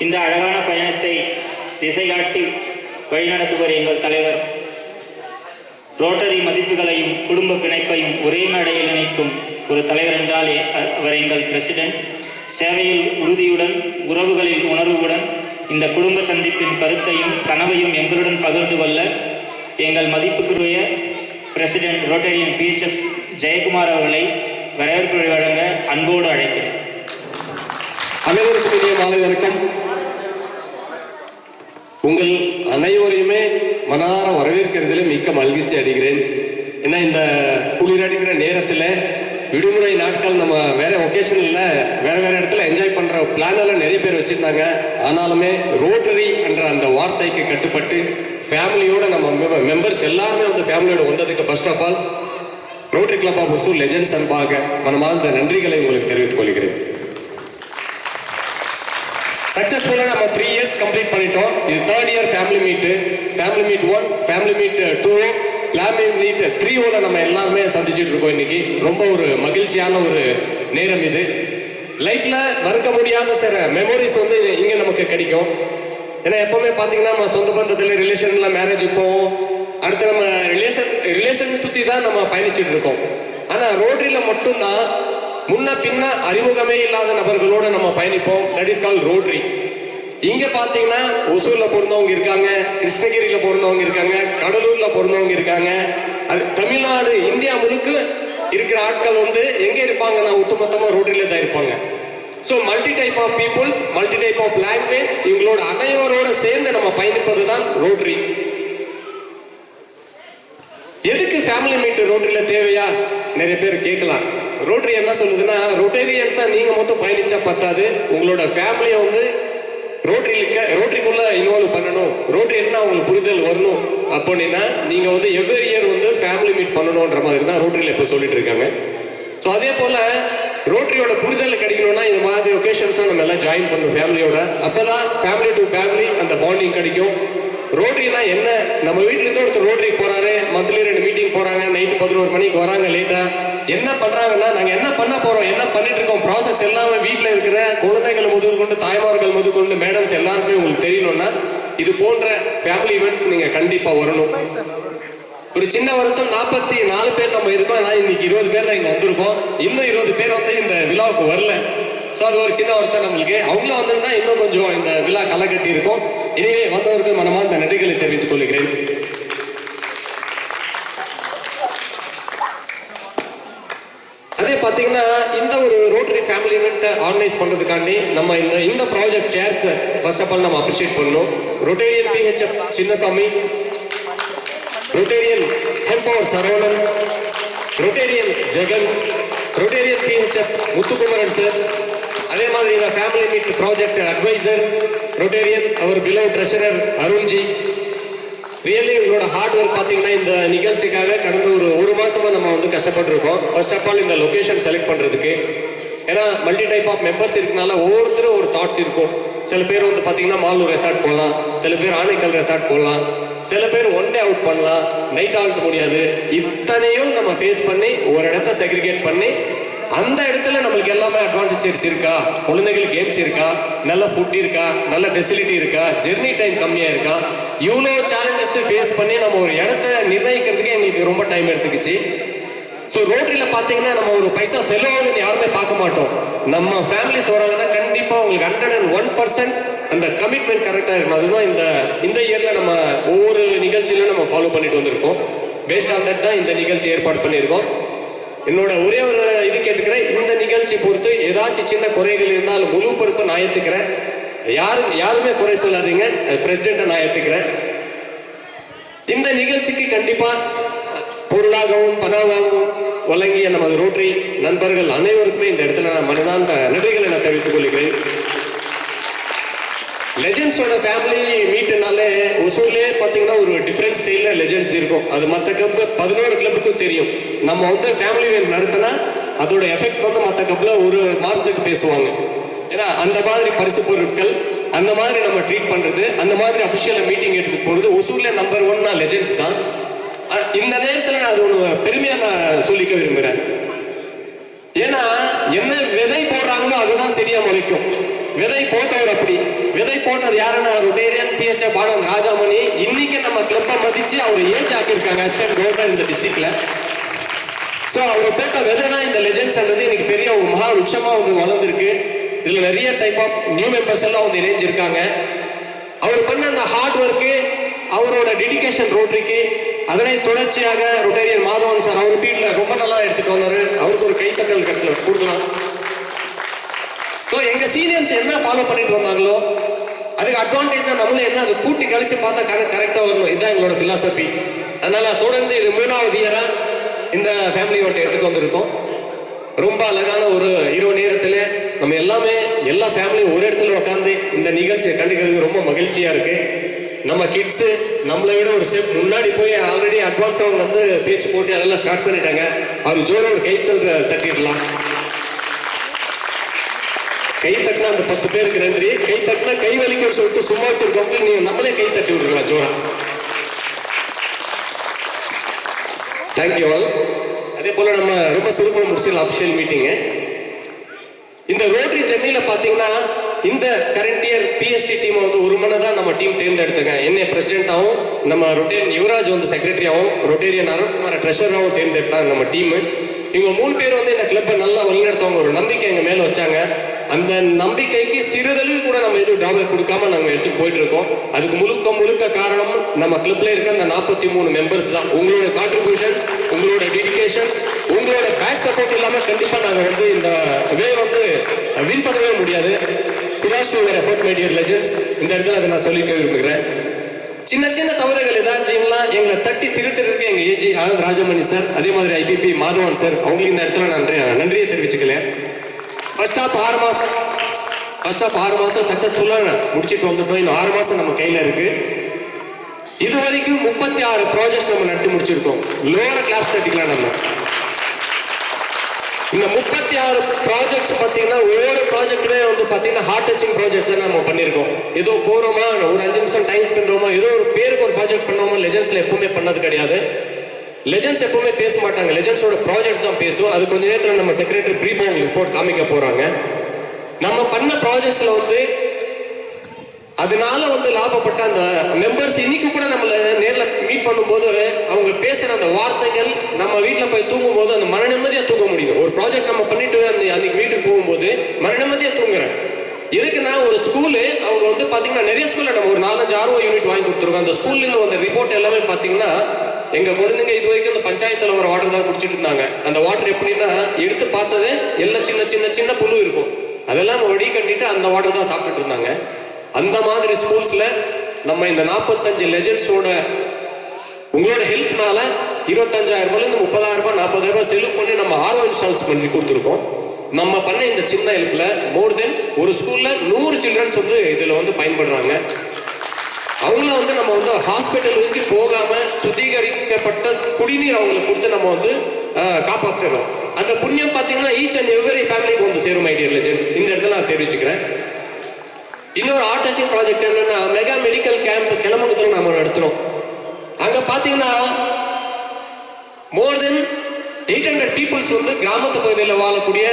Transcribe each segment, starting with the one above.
இந்த அழகான பயணத்தை திசை காட்டி வழிநடத்துவர் எங்கள் தலைவர். ரோட்டரி மதிப்புகளையும் குடும்ப பிணைப்பையும் ஒரே மேடையில் இணைக்கும் ஒரு தலைவர் என்றாலே அவர் எங்கள் பிரசிடென்ட். சேவையில் உறுதியுடன், உறவுகளில் உணர்வுடன் இந்த குடும்ப சந்திப்பின் கருத்தையும் கனவையும் எங்களுடன் பகிர்ந்து கொள்ள எங்கள் மதிப்புக்குரிய பிரசிடென்ட் ரோட்டரியன் PHF ஜெயக்குமார் அவர்களை வரவேற்பு வழங்க அன்போடு அழைக்கிறேன். அனைவருக்கும் இனிய மாலை வணக்கம். உங்கள் அனைவரையுமே மனதார வரவேற்கிறதுல மிக்க மகிழ்ச்சி அடைகிறேன். ஏன்னா இந்த குளிரடிக்கிற நேரத்தில் விடுமுறை நாட்கள் நம்ம வேற ஒகேஷனில் வேற இடத்துல என்ஜாய் பண்ணுற பிளான் எல்லாம் நிறைய பேர் வச்சுருந்தாங்க. ஆனாலுமே ரோட்டரி என்ற அந்த வார்த்தைக்கு கட்டுப்பட்டு ஃபேமிலியோட நம்ம மெம்பர்ஸ் எல்லாருமே வந்து ஃபேமிலியோட வந்ததுக்கு first of all Rotary club of Hosur legends அன்பாக மனமார்ந்த நன்றிகளை உங்களுக்கு தெரிவித்துக் கொள்கிறேன். சக்சஸ்ஃபுல்லாக நம்ம 3 years கம்ப்ளீட் பண்ணிட்டோம். இது 3rd year family meet 1, family meet 2, family meet 3 நம்ம எல்லாருமே சந்திச்சுட்டு இருக்கோம். இன்னைக்கு ரொம்ப ஒரு மகிழ்ச்சியான ஒரு நேரம் இது. லைஃப்ல மறக்க முடியாத சில மெமோரிஸ் வந்து இங்க நமக்கு கிடைக்கும். ஏன்னா எப்பவுமே பார்த்தீங்கன்னா நம்ம சொந்த பந்தத்தில் ரிலேஷன்ல மேரேஜ் போவோம், அடுத்து நம்ம ரிலேஷன் சுற்றி தான் நம்ம பயணிச்சுட்டு இருக்கோம். ஆனால் ரோட்டரியில் மட்டும்தான் முன்ன பின்ன அறிமுகமே இல்லாத நபர்களோட நம்ம பயணிப்போம். That is call rotary. இங்க பாத்தீங்கன்னா ஒசூர்ல பிறந்தவங்க இருக்காங்க, கிருஷ்ணகிரியில பிறந்தவங்க இருக்காங்க, கடலூர்ல பிறந்தவங்க இருக்காங்க. அது தமிழ்நாடு இந்தியா முழுக்க இருக்கிற ஆட்கள் வந்து எங்க இருப்பாங்கன்னா ஒட்டுமொத்தமா ரோட்டரியில தான் இருப்பாங்க. So multi type of peoples, multi type of language, இவங்களோட அனைவரோட சேர்ந்து நம்ம பயணிப்பது தான் ரோட்டரி. எதுக்கு ஃபேமிலி மீட் ரோட்டரியில தேவையா நிறைய பேர் கேட்கலாம். ரோட்டரி என்ன சொல்லுதுன்னா, ரோட்டேரியன்ஸா நீங்க மட்டும் பயணிச்சா பத்தாது, உங்களோட ஃபேமிலியை வந்து ரோட்டரிக்குள்ள இன்வால்வ் பண்ணணும், ரோட்டரி என்ன உங்களுக்கு புரிதல் வரணும் அப்படின்னா நீங்க வந்து எவ்ரி இயர் வந்து ஃபேமிலி மீட் பண்ணணும்ன்ற மாதிரி தான் ரோட்டரியில இப்ப சொல்லிட்டு இருக்காங்க. ஸோ அதே போல ரோட்டரியோட புரிதல் கிடைக்கணும்னா இந்த மாதிரி ஒகேஷன்ஸ்லாம் நம்ம எல்லாம் ஜாயின் பண்ணணும் ஃபேமிலியோட. அப்பதான் ஃபேமிலி டு ஃபேமிலி அந்த பாண்டிங் கிடைக்கும். ரோட்டரினா என்ன, நம்ம வீட்டுல இருந்து ஒருத்தர் ரோட்டரிக்கு போறாரு, மந்த்லி 2 மீட்டிங் போறாங்க, நைட்டு 11 மணிக்கு வராங்க லேட்டா. என்ன பண்றாங்கன்னா, நாங்க என்ன பண்ண போறோம், என்ன பண்ணிட்டு இருக்கோம், ப்ராசஸ் எல்லாமே வீட்டுல இருக்கிற குழந்தைகள் முதற்கொண்டு தாய்மார்கள் முதற்கொண்டு மேடம்ஸ் எல்லாருமே உங்களுக்கு தெரியணும்னா இது போன்ற ஃபேமிலி ஈவெண்ட்ஸ் நீங்க கண்டிப்பா வரணும். ஒரு சின்ன வருத்தம், 44 பேர் நம்ம இருக்கோம், ஆனால் இன்னைக்கு 20 பேர் தான் இங்க வந்திருக்கோம். இன்னும் 20 பேர் வந்து இந்த விழாவுக்கு வரல. ஸோ அது ஒரு சின்ன வருத்தம் நம்மளுக்கு. அவங்களும் வந்திருந்தா இன்னும் கொஞ்சம் இந்த விழா களை கட்டி இருக்கும். எனவே வந்தவருக்கு மனமார்ந்த நன்றிகளை தெரிவித்துக் கொள்கிறேன். அதே பார்த்தீங்கன்னா இந்த ஒரு ரோட்டரி ஃபேமிலி ஈவெண்ட் ஆர்கனைஸ் பண்றதுக்காண்டி நம்ம இந்த project chairs first of all நம்ம அப்ரிஷியேட் பண்ணணும். Rotarian PHF Chinnasamy, Rotarian ஹெம்பவர் Saravanan, Rotarian Jagan, Rotarian PHF Muthukumaran sir, அதே மாதிரி இந்த family meet project advisor Rotarian அவர் பிலோ ட்ரெஷரர் அருண்ஜி. ரியலி உங்களோட ஹார்ட் ஒர்க் பார்த்தீங்கன்னா இந்த நிகழ்ச்சிக்காக கடந்த ஒரு மாசமா நம்ம வந்து கஷ்டப்பட்டுருக்கோம். ஃபர்ஸ்ட் ஆஃப் ஆல் இந்த லொகேஷன் செலக்ட் பண்றதுக்கு. ஏன்னா மல்டி டைப் ஆஃப் மெம்பர்ஸ் இருக்கனால ஒவ்வொருத்தரும் ஒரு தாட்ஸ் இருக்கும். சில பேர் வந்து பார்த்தீங்கன்னா மாலூர் ரெசார்ட் போகலாம், சில பேர் ஆனைக்கல் ரெசார்ட் போகலாம், சில பேர் 1 day அவுட் பண்ணலாம், நைட் ஆக முடியாது. இத்தனையும் நம்ம ஃபேஸ் பண்ணி ஒரு இடத்த செக்ரிகேட் பண்ணி அந்த இடத்துல நம்மளுக்கு எல்லாமே அட்வான்டேஜஸ் இருக்கா, குழந்தைகளுக்கு கேம்ஸ் இருக்கா, நல்ல ஃபுட் இருக்கா, நல்ல ஃபெசிலிட்டி இருக்கா, ஜெர்னி டைம் கம்மியா இருக்கா, இவ்வளோ சேலஞ்சஸ் ஃபேஸ் பண்ணி நம்ம ஒரு இடத்த நிர்ணயிக்கிறதுக்கு எங்களுக்கு ரொம்ப டைம் எடுத்துக்கிச்சு. ஸோ ரோட்டரியில் பார்த்தீங்கன்னா நம்ம ஒரு பைசா செலவாகுதுன்னு யாருமே பார்க்க மாட்டோம். நம்ம ஃபேமிலிஸ் வராங்கன்னா கண்டிப்பாக உங்களுக்கு 101% அந்த கமிட்மெண்ட் கரெக்டாக இருக்கணும். அதுதான் இந்த இயரில் நம்ம ஒவ்வொரு நிகழ்ச்சியிலும் நம்ம ஃபாலோ பண்ணிட்டு வந்திருக்கோம். பேஸ்ட் ஆன் தட் தான் இந்த நிகழ்ச்சி ஏற்பாடு பண்ணியிருக்கோம். என்னோட ஒரே ஒரு இது கேட்டுக்கிறேன், இந்த நிகழ்ச்சி பொறுத்து ஏதாச்சும் சின்ன குறைகள் இருந்தாலும் முழு பொறுப்பை நான் ஏற்றுக்கிறேன். யாருமே குறை சொல்லாதீங்க, பிரசிடென்ட்டை நான் ஏற்றுக்கிறேன். இந்த நிகழ்ச்சிக்கு கண்டிப்பா பொருளாகவும் பணமாகவும் வழங்கிய நமது ரோட்டரி நண்பர்கள் அனைவருக்குமே இந்த இடத்துல நான் மனதார்ந்த நன்றிகளை நான் தெரிவித்துக் கொள்கிறேன். லெஜெண்ட்ஸோட ஃபேமிலி மீட்னாலே ஒசூர்லேயே பார்த்தீங்கன்னா ஒரு டிஃப்ரெண்ட் ஸ்டைலில் லெஜெண்ட்ஸ் இருக்கும். அது மற்ற கிளப் 11 கிளப்புக்கும் தெரியும். நம்ம வந்து ஃபேமிலி ஈவெண்ட் நடத்தினா அதோட எஃபெக்ட் வந்து மற்ற கிளப்ல ஒரு மாதத்துக்கு பேசுவாங்க. ஏன்னா அந்த மாதிரி பரிசு பொருட்கள், அந்த மாதிரி நம்ம ட்ரீட் பண்றது, அந்த மாதிரி அஃபிஷியல் மீட்டிங் எடுத்து போகிறது ஒசூர்ல நம்பர் 1 லெஜெண்ட்ஸ் தான். இந்த நேரத்தில் நான் அது ஒன்று பெருமையாக நான் சொல்லிக்க விரும்புகிறேன். ஏன்னா என்ன விதை போடுறாங்களோ அதுதான் சரியா முளைக்கும். விதை போட்டவர் அப்படி. விதை போட்டது யாருன்னா ரொட்டேரியன் பிஹெச்எஃப் ஆனந்த் ராஜாமணி. இன்னைக்கு நம்ம கிளப்பை மதிச்சு அவர் ஏஜ் ஆக்கியிருக்காங்க அசிஸ்டன்ட் கவர்னர் இந்த டிஸ்ட்ரிக்ட்ல. ஸோ அவர் போட்ட விதை தான் இந்த லெஜெண்ட்ஸ்ன்றது இன்னைக்கு பெரிய ஒரு மகா உச்சமா வந்து வளர்ந்துருக்கு. இதுல நிறைய டைப் ஆஃப் நியூ மெம்பர்ஸ் எல்லாம் வந்து இணைஞ்சிருக்காங்க. அவர் பண்ண அந்த ஹார்ட் ஒர்க்கு, அவரோட டெடிகேஷன் ரோட்டரிக்கு, அதனை தொடர்ச்சியாக ரொட்டேரியன் மாதவன் சார் அவர் வீட்டில் ரொம்ப நல்லா எடுத்துட்டு வந்தாரு. அவருக்கு ஒரு கைத்தட்டல் கொடுக்கலாம். ஸோ எங்க சீனியர்ஸ் என்ன ஃபாலோ பண்ணிட்டு வந்தாங்களோ அதுக்கு அட்வான்டேஜா நம்மளும் என்ன அதை கூட்டி கழிச்சு பார்த்தா கரெக்டா வரணும். இதுதான் எங்களோட பிலாசபி. அதனால தொடர்ந்து இது 3வது இயரா இந்த ஃபேமிலி ஓட்டை எடுத்துட்டு வந்திருக்கோம். ரொம்ப அழகான ஒரு இரவு நேரத்தில் நம்ம எல்லா ஃபேமிலியும் ஒரு இடத்துல உட்காந்து இந்த நிகழ்ச்சியை கண்டுக்கிறது ரொம்ப மகிழ்ச்சியா இருக்கு. நம்ம கிட்ஸ் நம்மளை விட ஒரு ஸ்டெப் முன்னாடி போய் ஆல்ரெடி அட்வான்ஸ் அவங்க வந்து பேச்சு போட்டு அதெல்லாம் ஸ்டார்ட் பண்ணிட்டாங்க. அவர் ஜோர ஒரு தட்டிடலாம். கை தட்டினா அந்த 10 பேருக்கு நன்றி. கை தட்டினா கை வலிக்க சொல்லிட்டு சும்மா வச்சிருக்கோம். நீங்க நம்மளே கை தட்டி விட்டுருக்கலாம் ஜோரா. Thank you all. அதே போல நம்ம ரொம்ப சுருக்கமாக முடிச்சிடலாம் அபிஷியல் மீட்டிங்கு. இந்த ரோட்டரி ஜெர்னியில பாத்தீங்கன்னா இந்த கரண்ட் இயர் பிஎஸ்டி டீம் வந்து ஒரு மணி தான் நம்ம டீம் தேர்ந்தெடுத்துங்க. என்ன பிரசிடென்டாகவும் நம்ம ரொட்டேரியன் யுவராஜ் வந்து செக்ரட்டரியாகவும் ரொட்டேரியன் அருண்குமார் ட்ரெஷராகவும் தேர்ந்தெடுத்தாங்க நம்ம டீம். இவங்க 3 பேர் வந்து இந்த கிளப்பை நல்லா வழிநடத்தவங்க ஒரு நம்பிக்கை எங்க மேல வச்சாங்க. அந்த நம்பிக்கைக்கு சிறிதளவு கூட நம்ம எதுவும் டாபர் கொடுக்காம நாங்கள் எடுத்துட்டு போயிட்டு இருக்கோம். அதுக்கு முழுக்க காரணம் நம்ம கிளப்ல இருக்க அந்த 43 மெம்பர்ஸ் தான். உங்களோட கான்ட்ரிபியூஷன், உங்களோட டெடிகேஷன், உங்களோட பேக் சப்போர்ட் இல்லாம கண்டிப்பா நாங்க வந்து இந்த வே வந்து வின் பண்ணவே முடியாது. Kudos to your effort my dear legends. இந்த இடத்துல அதை நான் சொல்லிக்க விரும்புகிறேன். சின்ன தவறுகள் ஏதாச்சுங்களா எங்களை தட்டி திருத்துறதுக்கு எங்க ஏஜி ஆனந்த் ராஜமணி சார், அதே மாதிரி ஐபிபி மாதவன் சார், அவங்களுக்கு இந்த இடத்துல நான் நன்றியை தெரிவிச்சுக்கலேன். ஃபர்ஸ்ட் ஆஃப் 6 மாசம் சக்சஸ்ஃபுல்லா முடிச்சுட்டு வந்துட்டோம். இன்னும் 6 மாசம் நம்ம கையில இருக்கு. இது வரைக்கும் 36 ப்ராஜெக்ட்ஸ் நம்ம நடத்தி முடிச்சிருக்கோம். லோட கிளாஸ் தட்டிக்கலாம். நம்ம இந்த 36 ப்ராஜெக்ட்ஸ் பார்த்தீங்கன்னா ஒவ்வொரு ப்ராஜெக்ட்டுமே வந்து பார்த்தீங்கன்னா ஹார்ட் டச்சிங் ப்ராஜெக்ட்ஸ் தான் நம்ம பண்ணியிருக்கோம். ஏதோ போறோமா ஒரு 5 நிமிஷம் டைம் ஸ்பெண்ட் பண்ணுறோமா, ஏதோ ஒரு பேருக்கு ஒரு ப்ராஜெக்ட் பண்ணோமா, லெஜெண்ட்ஸ்ல எப்பவுமே பண்ணது கிடையாது. லெஜெண்ட்ஸ் எப்பவுமே பேச மாட்டாங்க. லெஜெண்ட்ஸோட ப்ராஜெக்ட்ஸ் தான் பேசும். அது கொஞ்ச நேரத்தில் நம்ம செக்ரட்டரி ப்ரீபோ ரிப்போர்ட் காமிக்க போறாங்க. நம்ம பண்ண ப்ராஜெக்ட்ஸ்ல வந்து அதனால வந்து லாபப்பட்ட அந்த மெம்பர்ஸ் இன்னைக்கு கூட நம்மள நேரில் மீட் பண்ணும்போது அவங்க பேசுற அந்த வார்த்தைகள் நம்ம வீட்டில் போய் தூங்கும் போது அந்த மன நிம்மதியா தூங்க முடியும். ஒரு ப்ராஜெக்ட் நம்ம பண்ணிட்டு அன்னைக்கு வீட்டுக்கு போகும்போது மன நிம்மதியா தூங்குறேன். எதுக்குன்னா ஒரு ஸ்கூலு அவங்க வந்து பாத்தீங்கன்னா நிறைய ஸ்கூல்ல நம்ம ஒரு 4-5 RO யூனிட் வாங்கி கொடுத்துருக்கோம். அந்த ஸ்கூல்ல இருந்து வந்த ரிப்போர்ட் எல்லாமே பாத்தீங்கன்னா எங்க குழந்தைங்க இது வரைக்கும் அந்த பஞ்சாயத்துல ஒரு வாட்டர் தான் குடிச்சிட்டு இருந்தாங்க. அந்த வாட்டர் எப்படின்னா எடுத்து பார்த்தது எல்லாம் சின்ன புழு இருக்கும். அதெல்லாம் வடி கட்டிட்டு அந்த வாட்டர் தான் சாப்பிட்டுட்டு இருந்தாங்க. அந்த மாதிரி ஸ்கூல்ஸ்ல நம்ம இந்த 45 லெஜெண்ட்ஸோட உங்களோட ஹெல்ப்னால 25,000 ரூபாயிலிருந்து 30,000 ரூபாய் 40,000 ரூபாய் செலவு பண்ணி நம்ம RO இன்ஸ்டால்ஸ் பண்ணி கொடுத்துருக்கோம். நம்ம பண்ண இந்த சின்ன ஹெல்ப்ல மோர் தென் ஒரு ஸ்கூல்ல 100 சில்ட்ரன்ஸ் வந்து இதுல வந்து பயன்படுறாங்க. அவங்கள வந்து நம்ம வந்து ஹாஸ்பிட்டல் வரைக்கு போகாம சுத்திகரிக்கப்பட்ட குடிநீர் அவங்களுக்கு கொடுத்து நம்ம வந்து காப்பாற்றுறோம். அந்த புண்ணியம் பார்த்தீங்கன்னா ஈச் அண்ட் எவ்ரி ஃபேமிலிக்கு வந்து சேரும் மை டியர் லெஜெண்ட்ஸ். இந்த இடத்துல நான் தெரிவிச்சுக்கிறேன். இன்னொரு ஆர்ட் டச்சிங் ப்ராஜெக்ட் என்னன்னா மெகா மெடிக்கல் கேம்ப் கிளம்புறதுல நம்ம நடத்துறோம். அங்க பாத்தீங்கன்னா மோர் தென் 800 பீப்புள்ஸ் வந்து கிராமத்து பகுதியில் வாழக்கூடிய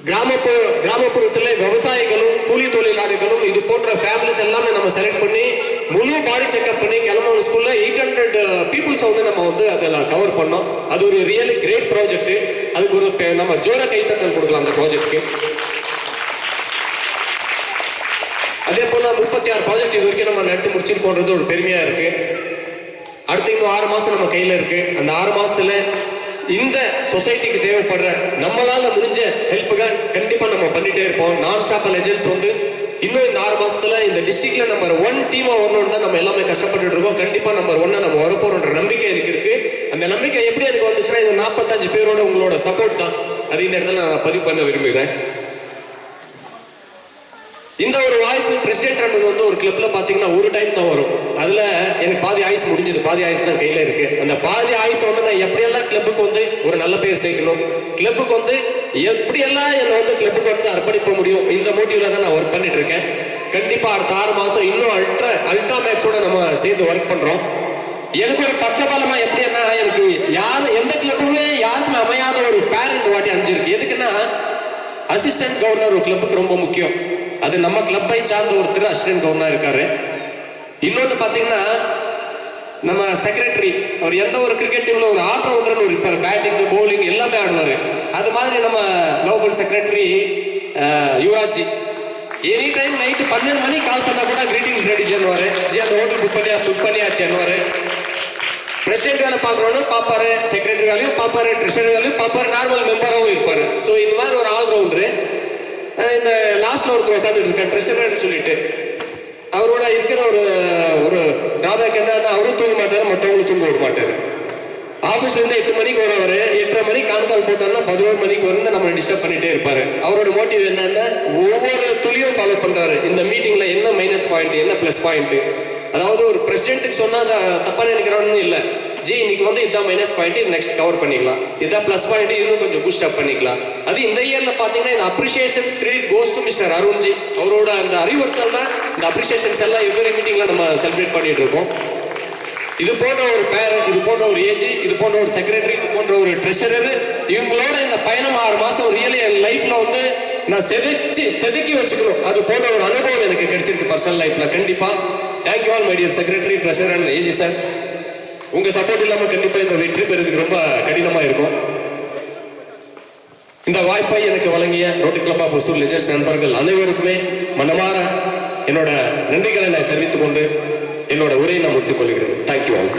கிராமப்புறத்துல விவசாயிகளும் கூலி தொழிலாளர்களும் இது போன்ற ஃபேமிலிஸ் எல்லாமே நம்ம செலக்ட் பண்ணி முழு பாடி செக்அப் பண்ணி கிளம்புற ஸ்கூல்ல 800 பீப்புள்ஸ் வந்து நம்ம வந்து அதில் கவர் பண்ணோம். அது ஒரு ரியலி கிரேட் ப்ராஜெக்ட். அதுக்கு ஒரு நம்ம ஜோர கைத்தட்டல் கொடுக்கலாம் அந்த ப்ராஜெக்ட்க்கு. அதே போல 36 ப்ராஜெக்ட் இது வரைக்கும் நம்ம நடத்தி முடிச்சிருக்கோன்றது ஒரு பெருமையா இருக்கு. அடுத்து இன்னும் 6 மாசம் நம்ம கையில இருக்கு. அந்த 6 மாசத்துல இந்த சொசைட்டிக்கு தேவைப்படுற நம்மளால முடிஞ்ச ஹெல்ப்புகள் கண்டிப்பா நம்ம பண்ணிட்டே இருப்போம். நான் ஸ்டாப் லெஜெண்ட்ஸ் வந்து இன்னும் இந்த 6 மாசத்துல இந்த டிஸ்ட்ரிக்ட்ல நம்பர் 1 டீமா வரணும்னு தான் நம்ம எல்லாமே கஷ்டப்பட்டு இருக்கோம். கண்டிப்பா நம்பர் 1 நம்ம வரப்போறோன்ற நம்பிக்கை இருக்கு. அந்த நம்பிக்கை எப்படி எனக்கு வந்துச்சுன்னா இந்த 45 பேரோட உங்களோட சப்போர்ட் தான். அது இந்த இடத்துல நான் பதிவு பண்ண விரும்புகிறேன். இந்த ஒரு வாய்ப்பு பிரசிடென்ட் வந்து ஒரு கிளப்ல பாத்தீங்கன்னா ஒரு டைம் தான் வரும். அதுல எனக்கு பாதி ஆயுஸ் முடிஞ்சது, பாதி ஆயுஸ் தான் கையில இருக்கு. அந்த பாதி ஆயுஸ் வந்து நான் எப்படியெல்லாம் கிளப்புக்கு வந்து ஒரு நல்ல பேர் சேர்க்கணும், கிளப்புக்கு வந்து எப்படியெல்லாம் என்னை வந்து கிளப்புக்கு வந்து அர்ப்பணிக்க முடியும், இந்த மோட்டிவ்ல தான் நான் ஒர்க் பண்ணிட்டு இருக்கேன். கண்டிப்பா அடுத்த 6 மாசம் இன்னும் அல்ட்ரா மேக்ஸோட நம்ம சேர்ந்து ஒர்க் பண்றோம். எனக்கு ஒரு பக்கபலமா எப்படின்னா எனக்கு எந்த கிளப்புமே யாருக்குமே அமையாத ஒரு பேர் இந்த வாட்டி அமைஞ்சிருக்கு. எதுக்குன்னா அசிஸ்டன்ட் கவர்னர் ஒரு கிளப்புக்கு ரொம்ப முக்கியம். அது நம்ம கிளப்பை சார்ந்த ஒருத்தர் அசிஸ்டன்ட் கவர்னர் இருக்காரு. இன்னொன்று பார்த்தீங்கன்னா நம்ம செக்ரட்டரி, அவர் எந்த ஒரு கிரிக்கெட் டீம்ல ஒரு ஆல்ரவுண்டர்னு இருப்பார், பேட்டிங் பவுலிங் எல்லாமே ஆடுவார். அது மாதிரி நம்ம local secretary Yuvaraj any time night 12 மணிக்கு கால் பண்ணா கூட கிரீட்டிங்ஸ் ரெடி பண்ணுவாரு. அந்த ஹோட்டல் புக் பண்ணியாச்சுன்னுவாரு. பிரசிடென்ட் வேலை பார்க்குறோன்னு பார்ப்பாரு, செக்ரட்டரி வேலையும் பார்ப்பாரு, ட்ரெஷரர் வேலையும் பார்ப்பாரு, நார்மல் மெம்பராகவும் இருப்பாரு. ஸோ இந்த மாதிரி ஒரு ஆல்ரவுண்டரு. இந்த லாஸ்ட்ல ஒருத்தர் உட்காந்துட்டு இருக்காரு ட்ரெஷரர்னு சொல்லிட்டு. அவரோட இருக்கிற ஒரு டிராபேக் என்னன்னா அவரும் தூங்க மாட்டாரு, மற்றவங்களும் தூங்க விட மாட்டாரு. ஆஃபீஸ்ல இருந்து 8 மணிக்கு வரவர் 8:30 மணிக்கு கான்கால் போட்டாருன்னா 11 மணிக்கு வந்து நம்ம டிஸ்டர்ப் பண்ணிட்டே இருப்பாரு. அவரோட மோட்டிவ் என்னன்னா ஒவ்வொரு துளியும் ஃபாலோ பண்றாரு. இந்த மீட்டிங்ல என்ன மைனஸ் பாயிண்ட், என்ன பிளஸ் பாயிண்ட். அதாவது ஒரு பிரசிடென்ட்டுக்கு சொன்னா தப்பா நினைக்கிறான்னு இல்லை. இன்னைக்கு வந்து இதான் மைனஸ் பாயிண்ட், இது நெக்ஸ்ட் கவர் பண்ணிக்கலாம். இதான் பிளஸ் பாயிண்ட், இன்னும் கொஞ்சம் பூஸ்ட் அப் பண்ணிக்கலாம். அது இந்த இயர்ல பாத்தீங்கன்னா இந்த appreciation credit goes to mister Arunji. அவரோட அந்த அறிவுறுத்தல் தான் இந்த அப்ரிசியேஷன்ஸ் எல்லாம் எவ்ரி மீட்டிங்ல நம்ம செலிப்ரேட் பண்ணிட்டு இருக்கோம். இது போன்ற ஒரு பேரண்ட், இது போன்ற ஒரு ஏஜி, இது போன்ற ஒரு செக்ரட்டரி, இது போன்ற ஒரு ட்ரெஷரர், இவங்களோட இந்த பயணம் 6 மாசம் ரியலி என் லைஃப்ல வந்து நான் செதுக்கி வச்சுக்கணும். அது போன்ற ஒரு அனுபவம் எனக்கு கிடைச்சிருக்கு பர்சனல் லைஃப்ல. கண்டிப்பா thank you all my dear secretary, treasurer and AG sir. உங்க சப்போர்ட் இல்லாம கண்டிப்பா இந்த வெற்றி பெறதுக்கு ரொம்ப கடினமா இருக்கும். இந்த வாய்ப்பை எனக்கு வழங்கிய rotary club of Hosur leisures நண்பர்கள் அனைவருக்குமே மனமாற என்னோட நன்றிகளை நான் தெரிவித்துக் கொண்டு என்னோட உரையை நான் முடித்துக் கொள்கிறேன். Thank you all.